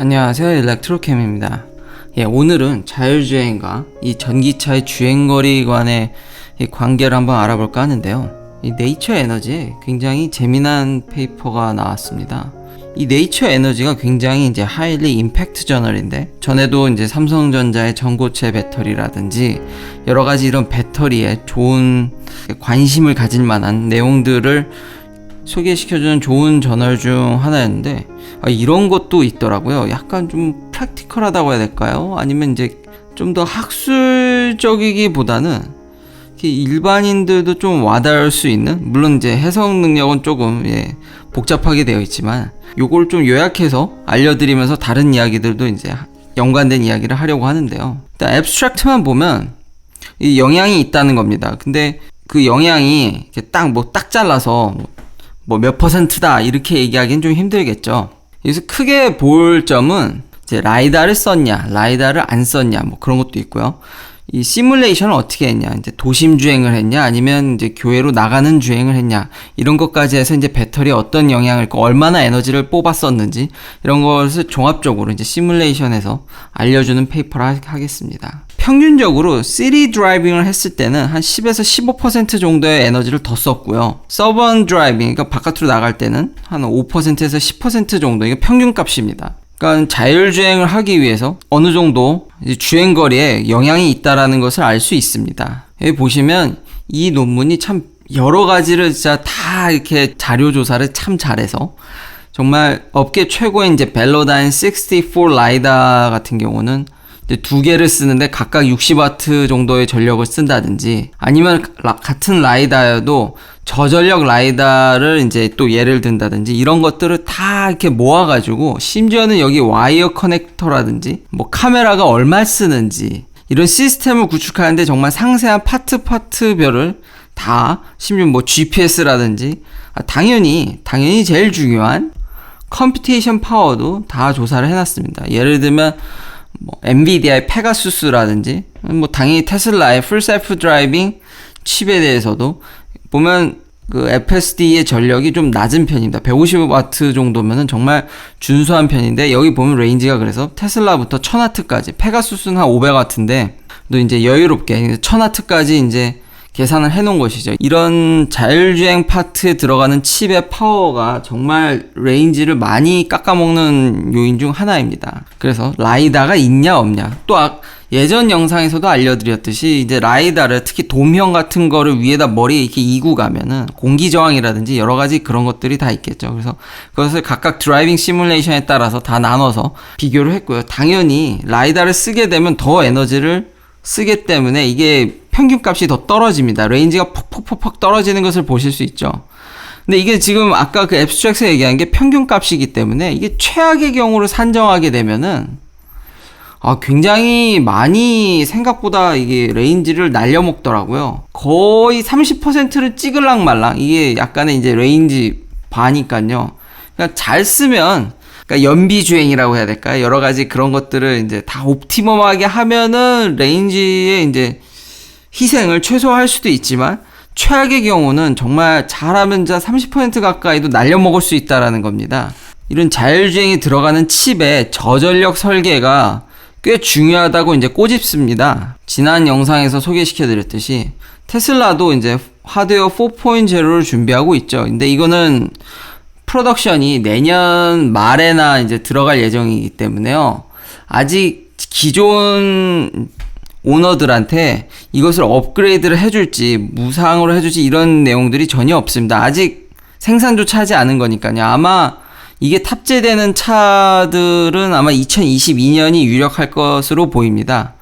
안녕하세요, 일렉트로캠입니다. 오늘은 자율주행과 이 전기차의 주행거리 간의 이 관계를 한번 알아볼까 하는데요. 이 네이처 에너지에 굉장히 재미난 페이퍼가 나왔습니다. 이 네이처 에너지가 굉장히 이제 하이리 임팩트 저널인데, 전에도 이제 삼성전자의 전고체 배터리라든지 여러 가지 이런 배터리에 좋은 관심을 가질 만한 내용들을 소개시켜주는 좋은 저널 중 하나였는데, 이런 것도 있더라고요. 약간 좀 프랙티컬하다고 해야 될까요? 아니면 이제 좀 더 학술적이기보다는 일반인들도 좀 와닿을 수 있는, 물론 이제 해석 능력은 조금 복잡하게 되어 있지만 요걸 좀 요약해서 알려드리면서 다른 이야기들도 이제 연관된 이야기를 하려고 하는데요. 일단 앱스트랙트만 보면 이 영향이 있다는 겁니다. 근데 그 영향이 딱 잘라서 뭐 몇 퍼센트다 이렇게 얘기하기는 좀 힘들겠죠. 여기서 크게 볼 점은 이제 라이다를 썼냐, 라이다를 안 썼냐, 뭐 그런 것도 있고요. 이 시뮬레이션을 어떻게 했냐, 이제 도심 주행을 했냐, 아니면 이제 교외로 나가는 주행을 했냐, 이런 것까지 해서 이제 배터리에 어떤 영향을 있고 얼마나 에너지를 뽑았었는지 이런 것을 종합적으로 이제 시뮬레이션에서 알려주는 페이퍼를 하겠습니다. 평균적으로 시티 드라이빙을 했을 때는 한 10에서 15% 정도의 에너지를 더 썼고요. 서번 드라이빙, 그러니까 바깥으로 나갈 때는 한 5%에서 10% 정도, 이게 평균값입니다. 그러니까 자율주행을 하기 위해서 어느 정도 주행거리에 영향이 있다라는 것을 알 수 있습니다. 여기 보시면 이 논문이 참 여러 가지를 진짜 다 이렇게 자료 조사를 참 잘해서, 정말 업계 최고의 이제 벨로다인 64 라이다 같은 경우는 이제 두 개를 쓰는데 각각 60W 정도의 전력을 쓴다든지, 아니면 같은 라이다여도 저전력 라이다를 이제 또 예를 든다든지, 이런 것들을 다 이렇게 모아가지고, 심지어는 여기 와이어 커넥터라든지 뭐 카메라가 얼마 쓰는지 이런 시스템을 구축하는데 정말 상세한 파트별을 다, 심지어 뭐 GPS라든지 당연히 제일 중요한 컴퓨테이션 파워도 다 조사를 해놨습니다. 예를 들면 뭐 엔비디아의 페가수스라든지, 뭐 당연히 테슬라의 풀 셀프 드라이빙 칩에 대해서도 보면 그 FSD의 전력이 좀 낮은 편입니다. 150W 정도면은 정말 준수한 편인데, 여기 보면 레인지가 그래서 테슬라부터 1000W까지, 페가수스는 한 500W인데 또 이제 여유롭게 1000W까지 이제 계산을 해 놓은 것이죠. 이런 자율주행 파트에 들어가는 칩의 파워가 정말 레인지를 많이 깎아먹는 요인 중 하나입니다. 그래서 라이다가 있냐 없냐, 또 예전 영상에서도 알려드렸듯이 이제 라이다를, 특히 돔형 같은 거를 위에다 머리에 이렇게 이고 가면은 공기 저항이라든지 여러 가지 그런 것들이 다 있겠죠. 그래서 그것을 각각 드라이빙 시뮬레이션에 따라서 다 나눠서 비교를 했고요. 당연히 라이다를 쓰게 되면 더 에너지를 쓰기 때문에 이게 평균값이 더 떨어집니다. 레인지가 퍽퍽퍽 떨어지는 것을 보실 수 있죠. 근데 이게 지금 아까 그 앱스트랙트에서 얘기한 게 평균값이기 때문에, 이게 최악의 경우를 산정하게 되면은 굉장히 많이 생각보다 이게 레인지를 날려먹더라고요. 거의 30%를 찍을랑 말랑, 이게 약간의 이제 레인지 바니까요. 그러니까 잘 쓰면, 그러니까 연비주행이라고 해야 될까요? 여러 가지 그런 것들을 이제 다 옵티멈하게 하면은 레인지의 이제 희생을 최소화할 수도 있지만, 최악의 경우는 정말 잘하면 30% 가까이도 날려먹을 수 있다라는 겁니다. 이런 자율주행이 들어가는 칩의 저전력 설계가 꽤 중요하다고 이제 꼬집습니다. 지난 영상에서 소개시켜드렸듯이 테슬라도 이제 하드웨어 4.0를 준비하고 있죠. 근데 이거는 프로덕션이 내년 말에나 이제 들어갈 예정이기 때문에요. 아직 기존 오너들한테 이것을 업그레이드를 해줄지 무상으로 해줄지 이런 내용들이 전혀 없습니다. 아직 생산조차 하지 않은 거니까요. 아마 이게 탑재되는 차들은 아마 2022년이 유력할 것으로 보입니다.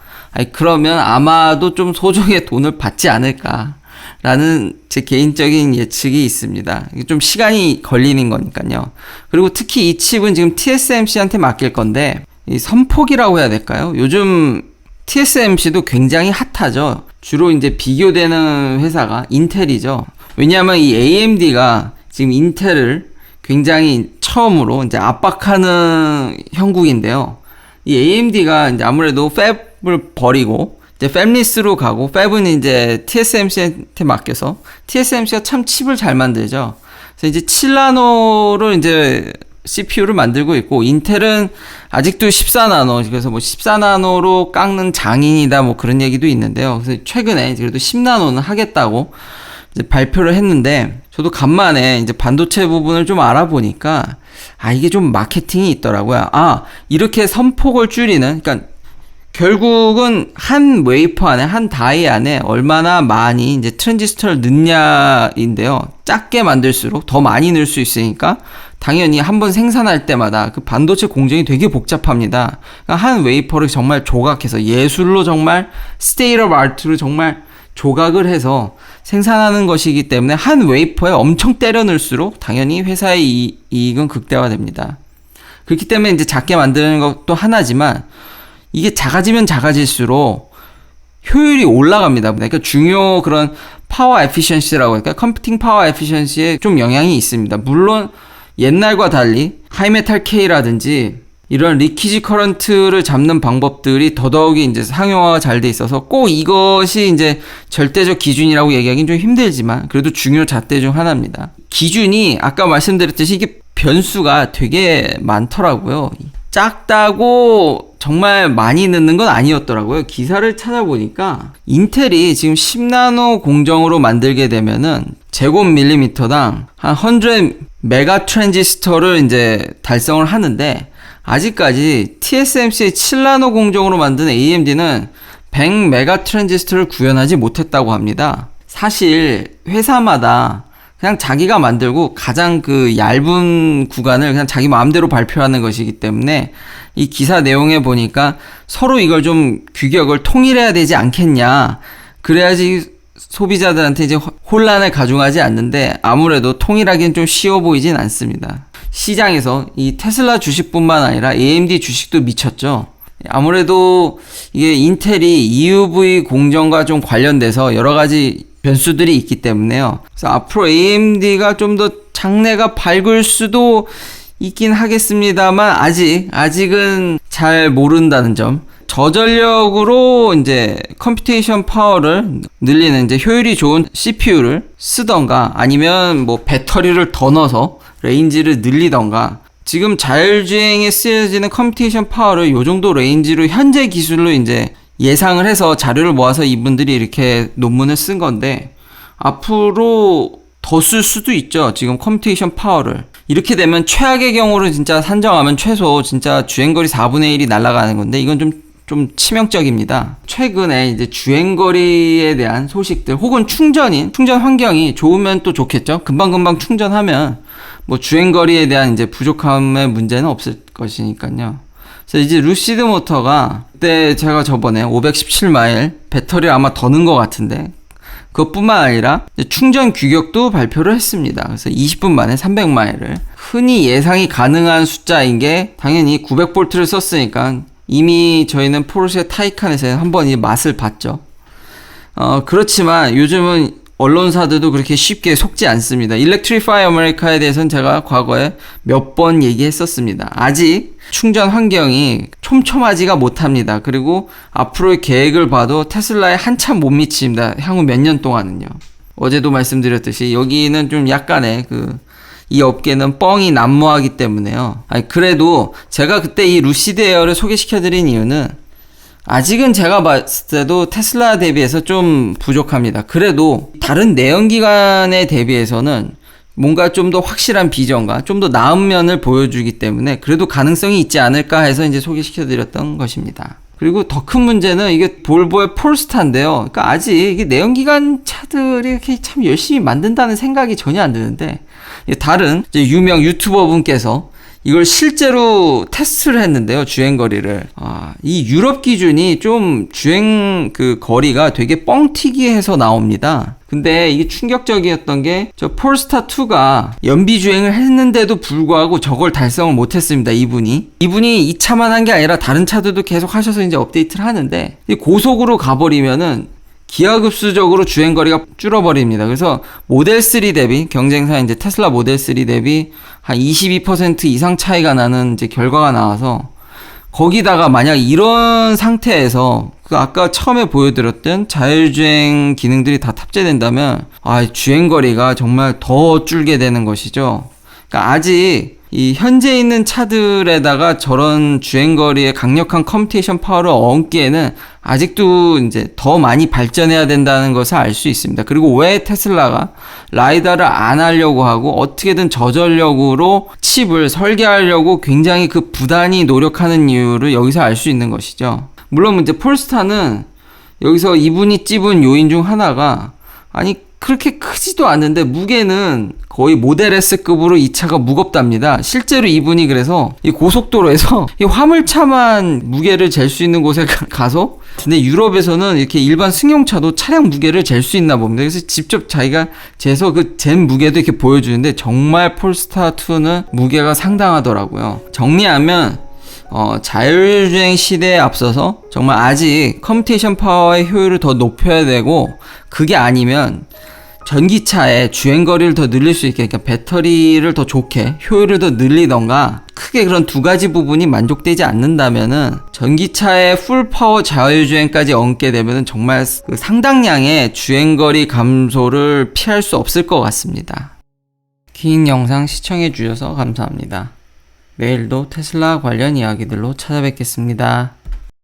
그러면 아마도 좀 소정의 돈을 받지 않을까라는 제 개인적인 예측이 있습니다. 좀 시간이 걸리는 거니까요. 그리고 특히 이 칩은 지금 TSMC한테 맡길 건데, 이 선폭이라고 해야 될까요? 요즘 TSMC도 굉장히 핫하죠. 주로 이제 비교되는 회사가 인텔이죠. 왜냐하면 이 AMD가 지금 인텔을 굉장히 처음으로 이제 압박하는 형국인데요. 이 AMD가 이제 아무래도 팹을 버리고 이제 팹리스로 가고, 팹은 이제 TSMC한테 맡겨서, TSMC가 참 칩을 잘 만들죠. 그래서 이제 7나노를 이제 CPU를 만들고 있고, 인텔은 아직도 14나노, 그래서 뭐 14나노로 깎는 장인이다 뭐 그런 얘기도 있는데요. 그래서 최근에 그래도 10나노는 하겠다고 이제 발표를 했는데, 저도 간만에 이제 반도체 부분을 좀 알아보니까 이게 좀 마케팅이 있더라고요. 이렇게 선폭을 줄이는, 그러니까 결국은 한 웨이퍼 안에, 한 다이 안에 얼마나 많이 이제 트랜지스터를 넣냐인데요. 작게 만들수록 더 많이 넣을 수 있으니까 당연히 한번 생산할 때마다 그 반도체 공정이 되게 복잡합니다. 그러니까 한 웨이퍼를 정말 조각해서 예술로 정말 스테이트 오브 아트로 정말 조각을 해서 생산하는 것이기 때문에 한 웨이퍼에 엄청 때려 넣을수록 당연히 회사의 이익은 극대화됩니다. 그렇기 때문에 이제 작게 만드는 것도 하나지만 이게 작아지면 작아질수록 효율이 올라갑니다. 그러니까 중요 그런 파워 에피션시라고 할까요? 컴퓨팅 파워 에피션시에 좀 영향이 있습니다. 물론 옛날과 달리 하이메탈 K라든지 이런 리키지 커런트를 잡는 방법들이 더더욱이 이제 상용화가 잘 돼 있어서 꼭 이것이 이제 절대적 기준이라고 얘기하기는 좀 힘들지만 그래도 중요 잣대 중 하나입니다. 기준이 아까 말씀드렸듯이 이게 변수가 되게 많더라고요. 작다고 정말 많이 넣는 건 아니었더라고요. 기사를 찾아보니까 인텔이 지금 10나노 공정으로 만들게 되면은 제곱 밀리미터당 한 100 메가 트랜지스터를 이제 달성을 하는데, 아직까지 TSMC의 7나노 공정으로 만든 AMD는 100 메가 트랜지스터를 구현하지 못했다고 합니다. 사실 회사마다 그냥 자기가 만들고 가장 그 얇은 구간을 그냥 자기 마음대로 발표하는 것이기 때문에 이 기사 내용에 보니까 서로 이걸 좀 규격을 통일해야 되지 않겠냐, 그래야지 소비자들한테 이제 혼란을 가중하지 않는데, 아무래도 통일하기는 좀 쉬워 보이진 않습니다. 시장에서 이 테슬라 주식뿐만 아니라 AMD 주식도 미쳤죠. 아무래도 이게 인텔이 EUV 공정과 좀 관련돼서 여러 가지 변수들이 있기 때문에요. 그래서 앞으로 AMD가 좀 더 장래가 밝을 수도 있긴 하겠습니다만 아직은 잘 모른다는 점. 저전력으로 이제 컴퓨테이션 파워를 늘리는 이제 효율이 좋은 CPU를 쓰던가, 아니면 뭐 배터리를 더 넣어서 레인지를 늘리던가, 지금 자율주행에 쓰여지는 컴퓨테이션 파워를 요 정도 레인지로 현재 기술로 이제 예상을 해서 자료를 모아서 이분들이 이렇게 논문을 쓴 건데, 앞으로 더 쓸 수도 있죠. 지금 컴퓨테이션 파워를. 이렇게 되면 최악의 경우를 진짜 산정하면 최소 진짜 주행거리 4분의 1이 날아가는 건데, 이건 좀 치명적입니다. 최근에 이제 주행거리에 대한 소식들, 혹은 충전 환경이 좋으면 또 좋겠죠. 금방금방 충전하면 뭐 주행거리에 대한 이제 부족함의 문제는 없을 것이니까요. 그래서 이제 루시드 모터가 그때 제가 저번에 517마일 배터리를 아마 더 넣은 것 같은데, 그것뿐만 아니라 충전 규격도 발표를 했습니다. 그래서 20분 만에 300마일을, 흔히 예상이 가능한 숫자인 게 당연히 900볼트를 썼으니까 이미 저희는 포르쉐 타이칸에서 한번 이 맛을 봤죠. 그렇지만 요즘은 언론사들도 그렇게 쉽게 속지 않습니다. 일렉트리파이 아메리카에 대해서는 제가 과거에 몇 번 얘기했었습니다. 아직 충전 환경이 촘촘하지가 못합니다. 그리고 앞으로의 계획을 봐도 테슬라에 한참 못 미칩니다. 향후 몇 년 동안은요. 어제도 말씀드렸듯이 여기는 좀 약간의 이 업계는 뻥이 난무하기 때문에요. 그래도 제가 그때 이 루시드 에어를 소개시켜드린 이유는 아직은 제가 봤을 때도 테슬라 대비해서 좀 부족합니다. 그래도 다른 내연기관에 대비해서는 뭔가 좀 더 확실한 비전과 좀 더 나은 면을 보여주기 때문에 그래도 가능성이 있지 않을까 해서 이제 소개시켜드렸던 것입니다. 그리고 더 큰 문제는 이게 볼보의 폴스타인데요. 그러니까 아직 이게 내연기관 차들이 이렇게 참 열심히 만든다는 생각이 전혀 안 드는데, 다른 이제 유명 유튜버 분께서 이걸 실제로 테스트를 했는데요. 주행거리를. 이 유럽 기준이 좀 주행 거리가 되게 뻥튀기해서 나옵니다. 근데 이게 충격적이었던 게 저 폴스타 2가 연비 주행을 했는데도 불구하고 저걸 달성을 못했습니다. 이분이 이 차만 한 게 아니라 다른 차들도 계속 하셔서 이제 업데이트를 하는데, 고속으로 가버리면은 기하급수적으로 주행거리가 줄어버립니다. 그래서 모델 3 대비, 경쟁사 이제 테슬라 모델 3 대비 한 22% 이상 차이가 나는 이제 결과가 나와서, 거기다가 만약 이런 상태에서 아까 처음에 보여드렸던 자율주행 기능들이 다 탑재된다면 주행거리가 정말 더 줄게 되는 것이죠. 그러니까 아직 이 현재 있는 차들에다가 저런 주행거리에 강력한 커뮤니케이션 파워를 얹기에는 아직도 이제 더 많이 발전해야 된다는 것을 알 수 있습니다. 그리고 왜 테슬라가 라이다를 안 하려고 하고 어떻게든 저전력으로 칩을 설계하려고 굉장히 그 부단히 노력하는 이유를 여기서 알 수 있는 것이죠. 물론 이제 폴스타는 여기서 이분이 찝은 요인 중 하나가, 아니 그렇게 크지도 않은데 무게는 거의 모델 S급으로 이 차가 무겁답니다. 실제로 이분이 그래서 이 고속도로에서 이 화물차만 무게를 잴 수 있는 곳에 가서, 근데 유럽에서는 이렇게 일반 승용차도 차량 무게를 잴 수 있나 봅니다. 그래서 직접 자기가 재서 그 잰 무게도 이렇게 보여주는데 정말 폴스타2는 무게가 상당하더라고요. 정리하면 자율주행 시대에 앞서서 정말 아직 커뮤니케이션 파워의 효율을 더 높여야 되고, 그게 아니면 전기차의 주행거리를 더 늘릴 수 있게, 그러니까 배터리를 더 좋게 효율을 더 늘리던가, 크게 그런 두 가지 부분이 만족되지 않는다면은 전기차의 풀파워 자율주행까지 얹게 되면은 정말 그 상당량의 주행거리 감소를 피할 수 없을 것 같습니다. 긴 영상 시청해 주셔서 감사합니다. 내일도 테슬라 관련 이야기들로 찾아뵙겠습니다.